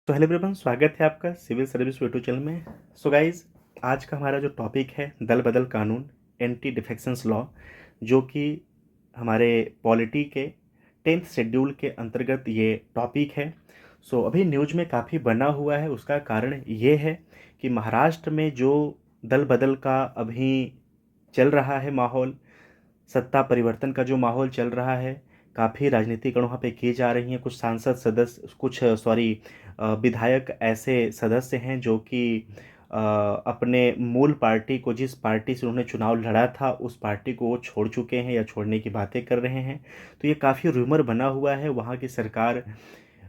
तो hello everyone, स्वागत है आपका सिविल सर्विस यूट्यूब चैनल में। सो गाइज, आज का हमारा जो टॉपिक है दल बदल कानून, एंटी डिफेक्शंस लॉ, जो कि हमारे पॉलिटी के 10th शेड्यूल के अंतर्गत ये टॉपिक है। सो अभी न्यूज में काफ़ी बना हुआ है। उसका कारण ये है कि महाराष्ट्र में जो दल बदल का अभी चल रहा है माहौल, सत्ता परिवर्तन का जो माहौल चल रहा है, काफ़ी राजनीतिकरण वहाँ पे की जा रही हैं। कुछ सांसद सदस्य, कुछ विधायक ऐसे सदस्य हैं जो कि अपने मूल पार्टी को, जिस पार्टी से उन्होंने चुनाव लड़ा था, उस पार्टी को वो छोड़ चुके हैं या छोड़ने की बातें कर रहे हैं। तो ये काफ़ी रूमर बना हुआ है। वहाँ की सरकार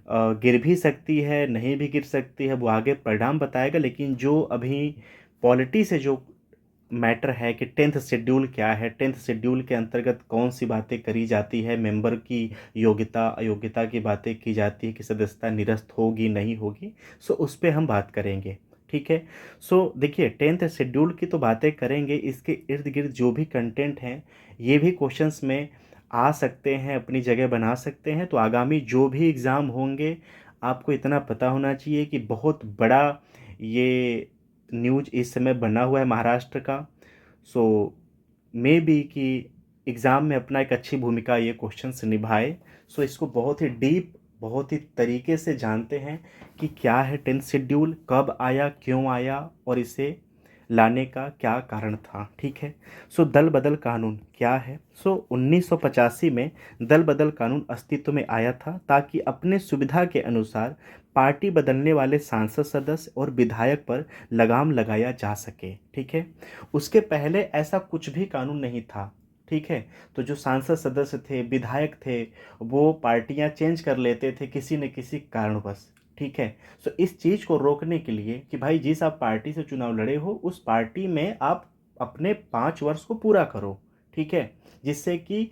गिर भी सकती है, नहीं भी गिर सकती है, वो आगे परिणाम बताएगा। लेकिन जो अभी पॉलिटी से जो मैटर है कि 10th शेड्यूल क्या है, 10th शेड्यूल के अंतर्गत कौन सी बातें करी जाती है, मेंबर की योग्यता अयोग्यता की बातें की जाती है कि सदस्यता निरस्त होगी नहीं होगी। सो उस पर हम बात करेंगे, ठीक है। सो देखिए, 10th शेड्यूल की तो बातें करेंगे, इसके इर्द गिर्द जो भी कंटेंट हैं ये भी क्वेश्चंस में आ सकते हैं, अपनी जगह बना सकते हैं। तो आगामी जो भी एग्ज़ाम होंगे, आपको इतना पता होना चाहिए कि बहुत बड़ा ये न्यूज इस समय बना हुआ है महाराष्ट्र का। सो मे बी कि एग्ज़ाम में अपना एक अच्छी भूमिका ये क्वेश्चंस निभाए। सो इसको बहुत ही डीप, बहुत ही तरीके से जानते हैं कि क्या है 10th शेड्यूल, कब आया, क्यों आया और इसे लाने का क्या कारण था, ठीक है। सो दल बदल कानून क्या है? सो 1985 में दल बदल कानून अस्तित्व में आया था ताकि अपने सुविधा के अनुसार पार्टी बदलने वाले सांसद सदस्य और विधायक पर लगाम लगाया जा सके, ठीक है। उसके पहले ऐसा कुछ भी कानून नहीं था, ठीक है। तो जो सांसद सदस्य थे, विधायक थे, वो पार्टियां चेंज कर लेते थे किसी न किसी कारणवश, ठीक है। सो इस चीज़ को रोकने के लिए कि भाई जिस आप पार्टी से चुनाव लड़े हो, उस पार्टी में आप अपने 5 वर्ष को पूरा करो, ठीक है। जिससे कि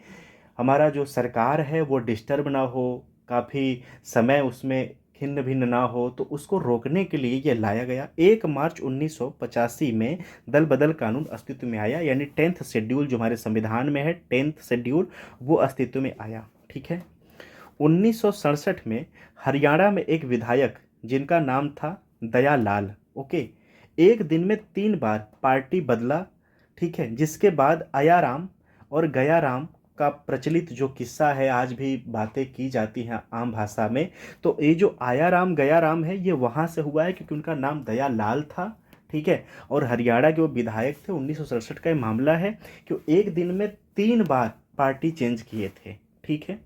हमारा जो सरकार है वो डिस्टर्ब ना हो, काफ़ी समय उसमें खिन्न भिन्न ना हो। तो उसको रोकने के लिए ये लाया गया। 1 मार्च 1985 में दल बदल कानून अस्तित्व में आया, यानी 10th शेड्यूल जो हमारे संविधान में है, 10th शेड्यूल, वो अस्तित्व में आया, ठीक है। 1967 में हरियाणा में एक विधायक जिनका नाम था दयालाल, ओके, एक दिन में 3 बार पार्टी बदला, ठीक है। जिसके बाद आयाराम और गयाराम का प्रचलित जो किस्सा है, आज भी बातें की जाती हैं आम भाषा में। तो ये जो आयाराम गयाराम है, ये वहाँ से हुआ है क्योंकि उनका नाम दयालाल था, ठीक है। और हरियाणा के वो विधायक थे। 1967 का ये मामला है कि एक दिन में 3 बार पार्टी चेंज किए थे, ठीक है।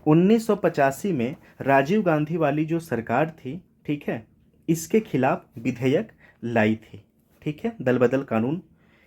1985 में राजीव गांधी वाली जो सरकार थी, ठीक है, इसके खिलाफ विधेयक लाई थी, ठीक है। दल बदल कानून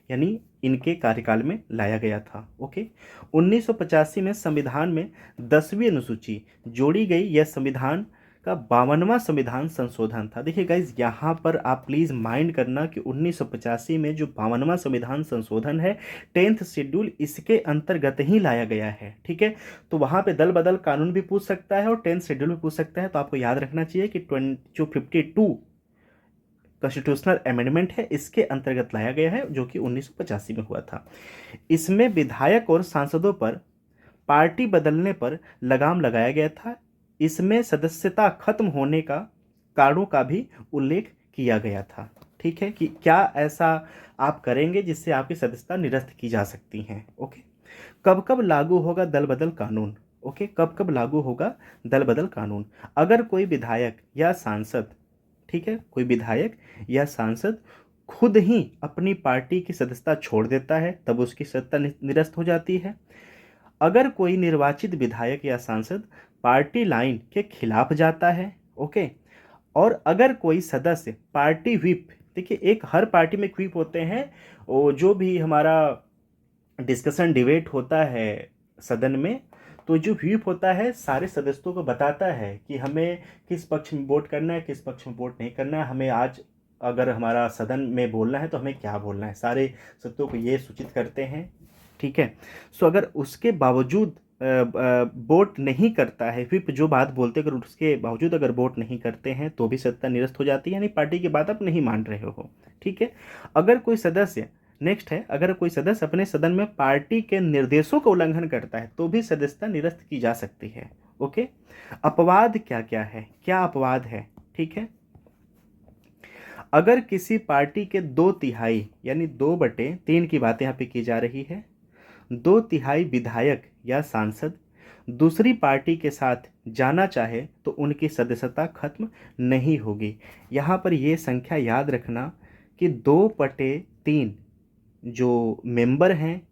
यानी इनके कार्यकाल में लाया गया था, ओके। 1985 में संविधान में 10वीं अनुसूची जोड़ी गई। यह संविधान का 52वां संविधान संशोधन था। देखिए गाइज, यहाँ पर आप प्लीज़ माइंड करना कि 1985 में जो 52वां संविधान संशोधन है, 10th शेड्यूल इसके अंतर्गत ही लाया गया है, ठीक है। तो वहाँ पे दल बदल कानून भी पूछ सकता है और 10th शेड्यूल भी पूछ सकता है। तो आपको याद रखना चाहिए कि जो 52 कॉन्स्टिट्यूशनल अमेंडमेंट है, इसके अंतर्गत लाया गया है, जो कि 1985 में हुआ था। इसमें विधायक और सांसदों पर पार्टी बदलने पर लगाम लगाया गया था। इसमें सदस्यता खत्म होने का कारणों का भी उल्लेख किया गया था, ठीक है, कि क्या ऐसा आप करेंगे जिससे आपकी सदस्यता निरस्त की जा सकती हैं, ओके। कब कब लागू होगा दल बदल कानून, ओके, कब कब लागू होगा दल बदल कानून? अगर कोई विधायक या सांसद, ठीक है, कोई विधायक या सांसद खुद ही अपनी पार्टी की सदस्यता छोड़ देता है, तब उसकी सत्ता निरस्त हो जाती है। अगर कोई निर्वाचित विधायक या सांसद पार्टी लाइन के खिलाफ जाता है, ओके, और अगर कोई सदस्य पार्टी व्हिप, देखिए एक हर पार्टी में व्हिप होते हैं, वो जो भी हमारा डिस्कशन डिबेट होता है सदन में, तो जो व्हिप होता है सारे सदस्यों को बताता है कि हमें किस पक्ष में वोट करना है, किस पक्ष में वोट नहीं करना है, हमें आज अगर हमारा सदन में बोलना है तो हमें क्या बोलना है, सारे सदस्यों को ये सूचित करते हैं, ठीक है। सो अगर उसके बावजूद वोट नहीं करता है, व्हिप जो बात बोलते अगर उसके बावजूद अगर वोट नहीं करते हैं तो भी सत्ता निरस्त हो जाती है, यानी पार्टी की बात आप नहीं मान रहे हो, ठीक है। अगर कोई सदस्य, नेक्स्ट है, अगर कोई सदस्य अपने सदन में पार्टी के निर्देशों का उल्लंघन करता है तो भी सदस्यता निरस्त की जा सकती है, ओके। अपवाद क्या क्या है, क्या अपवाद है, ठीक है। अगर किसी पार्टी के 2/3 यानी 2/3 की बात यहाँ पे की जा रही है, 2/3 विधायक या सांसद दूसरी पार्टी के साथ जाना चाहे तो उनकी सदस्यता खत्म नहीं होगी। यहाँ पर ये संख्या याद रखना कि 2/3 जो मेंबर हैं,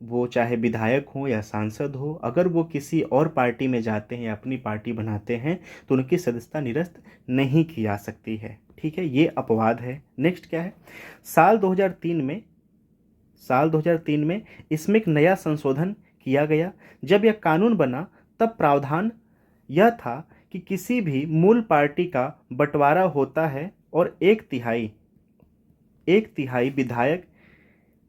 वो चाहे विधायक हो या सांसद हो, अगर वो किसी और पार्टी में जाते हैं या अपनी पार्टी बनाते हैं तो उनकी सदस्यता निरस्त नहीं की जा सकती है, ठीक है। ये अपवाद है। नेक्स्ट क्या है, साल 2003 में इसमें एक नया संशोधन किया गया। जब यह कानून बना तब प्रावधान यह था कि किसी भी मूल पार्टी का बंटवारा होता है और एक तिहाई विधायक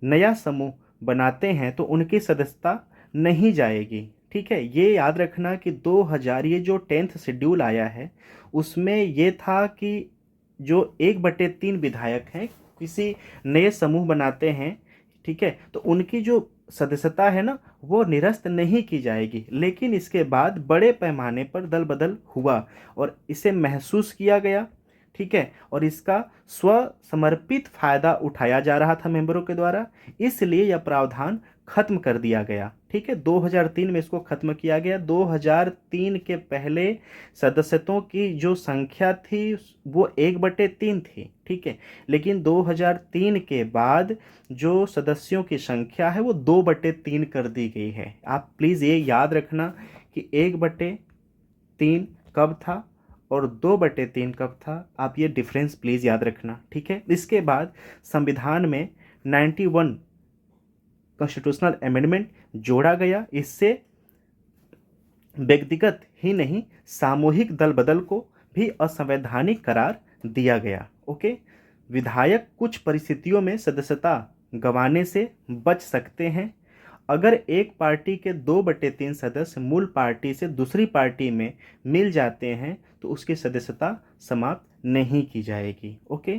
नया समूह बनाते हैं तो उनकी सदस्यता नहीं जाएगी, ठीक है। ये याद रखना कि 2000 ये जो 10th शेड्यूल आया है उसमें ये था कि जो 1/3 विधायक हैं किसी नए समूह बनाते हैं, ठीक है, तो उनकी जो सदस्यता है ना वो निरस्त नहीं की जाएगी। लेकिन इसके बाद बड़े पैमाने पर दल बदल हुआ और इसे महसूस किया गया, ठीक है, और इसका स्व समर्पित फायदा उठाया जा रहा था मेंबरों के द्वारा, इसलिए यह प्रावधान खत्म कर दिया गया, ठीक है। 2003 में इसको खत्म किया गया। 2003 के पहले सदस्यों की जो संख्या थी वो 1/3 थी, ठीक है, लेकिन 2003 के बाद जो सदस्यों की संख्या है वो 2/3 कर दी गई है। आप प्लीज़ ये याद रखना कि 1/3 कब था और 2/3 कब था, आप ये डिफरेंस प्लीज़ याद रखना, ठीक है। इसके बाद संविधान में 91 कॉन्स्टिट्यूशनल अमेंडमेंट जोड़ा गया। इससे व्यक्तिगत ही नहीं सामूहिक दल बदल को भी असंवैधानिक करार दिया गया, ओके। विधायक कुछ परिस्थितियों में सदस्यता गंवाने से बच सकते हैं। अगर एक पार्टी के 2/3 सदस्य मूल पार्टी से दूसरी पार्टी में मिल जाते हैं तो उसकी सदस्यता समाप्त नहीं की जाएगी, ओके।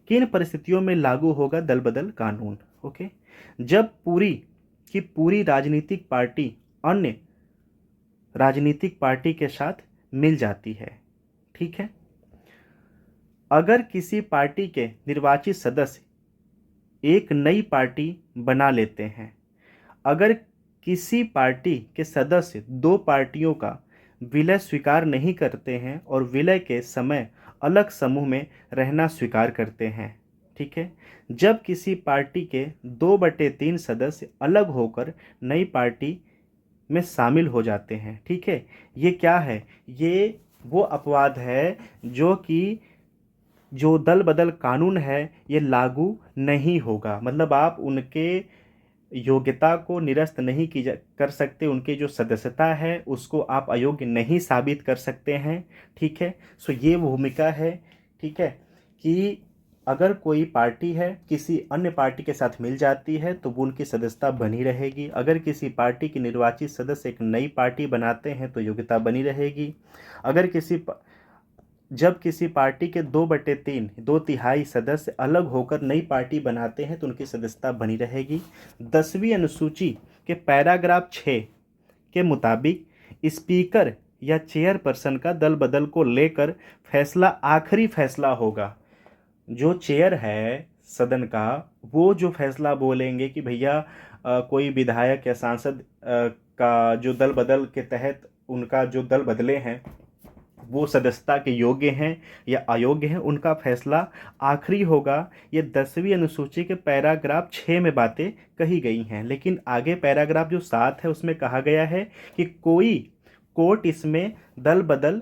किन परिस्थितियों में लागू होगा दल बदल कानून, ओके। जब पूरी की पूरी राजनीतिक पार्टी अन्य राजनीतिक पार्टी के साथ मिल जाती है, ठीक है। अगर किसी पार्टी के निर्वाचित सदस्य एक नई पार्टी बना लेते हैं, अगर किसी पार्टी के सदस्य दो पार्टियों का विलय स्वीकार नहीं करते हैं और विलय के समय अलग समूह में रहना स्वीकार करते हैं, ठीक है। जब किसी पार्टी के 2/3 सदस्य अलग होकर नई पार्टी में शामिल हो जाते हैं, ठीक है, ये क्या है, ये वो अपवाद है जो कि जो दल बदल कानून है ये लागू नहीं होगा। मतलब आप उनके योग्यता को निरस्त नहीं कर सकते, उनकी जो सदस्यता है उसको आप अयोग्य नहीं साबित कर सकते हैं, ठीक है। सो ये भूमिका है, ठीक है, कि अगर कोई पार्टी है किसी अन्य पार्टी के साथ मिल जाती है तो वो उनकी सदस्यता बनी रहेगी। अगर किसी पार्टी के निर्वाचित सदस्य एक नई पार्टी बनाते हैं तो योग्यता बनी रहेगी। अगर जब किसी पार्टी के 2/3 2/3 सदस्य अलग होकर नई पार्टी बनाते हैं तो उनकी सदस्यता बनी रहेगी। 10वीं अनुसूची के पैराग्राफ 6 के मुताबिक स्पीकर या चेयरपर्सन का दल बदल को लेकर फैसला आखिरी फैसला होगा। जो चेयर है सदन का वो जो फैसला बोलेंगे कि भैया कोई विधायक या सांसद का जो दल बदल के तहत उनका जो दल बदले हैं वो सदस्यता के योग्य हैं या अयोग्य हैं, उनका फैसला आखिरी होगा। ये 10वीं अनुसूची के पैराग्राफ 6 में बातें कही गई हैं। लेकिन आगे पैराग्राफ जो 7 है उसमें कहा गया है कि कोई कोर्ट इसमें दखल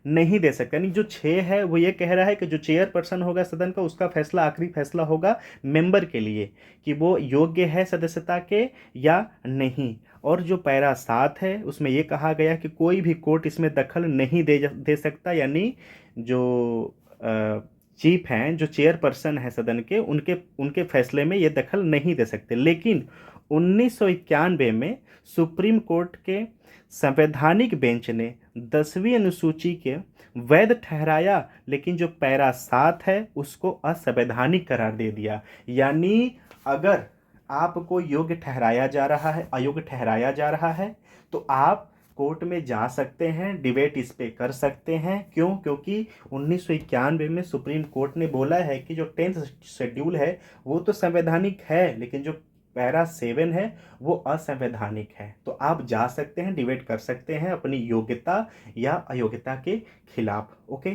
नहीं दे सकता। यानी जो 6 है वो ये कह रहा है कि जो चेयरपर्सन होगा सदन का उसका फैसला आखिरी फैसला होगा मेंबर के लिए कि वो योग्य है सदस्यता के या नहीं। और जो पैरा 7 है उसमें ये कहा गया कि कोई भी कोर्ट इसमें दखल नहीं दे सकता। यानी जो चीफ हैं, जो चेयरपर्सन है सदन के, उनके फैसले में ये दखल नहीं दे सकते। लेकिन 1991 में सुप्रीम कोर्ट के संवैधानिक बेंच ने 10वीं अनुसूची के वैध ठहराया, लेकिन जो पैरा 7 है उसको असंवैधानिक करार दे दिया। यानी अगर आपको योग्य ठहराया जा रहा है, अयोग्य ठहराया जा रहा है, तो आप कोर्ट में जा सकते हैं, डिबेट इस पे कर सकते हैं। क्यों? क्योंकि 1991 में सुप्रीम कोर्ट ने बोला है कि जो 10th शेड्यूल है वो तो संवैधानिक है, लेकिन जो पैरा 7 है वो असंवैधानिक है। तो आप जा सकते हैं, डिबेट कर सकते हैं अपनी योग्यता या अयोग्यता के खिलाफ। Okay,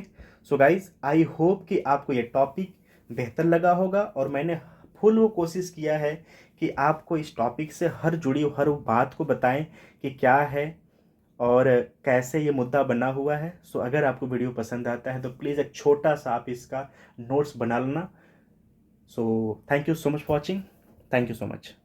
so guys, I hope कि आपको ये टॉपिक बेहतर लगा होगा, और मैंने फुल वो कोशिश किया है कि आपको इस टॉपिक से जुड़ी हर बात को बताएं कि क्या है और कैसे ये मुद्दा बना हुआ है। सो अगर आपको वीडियो पसंद आता है तो प्लीज़ एक छोटा सा आप इसका नोट्स बना लेना। So thank you so much for watching. Thank you so much.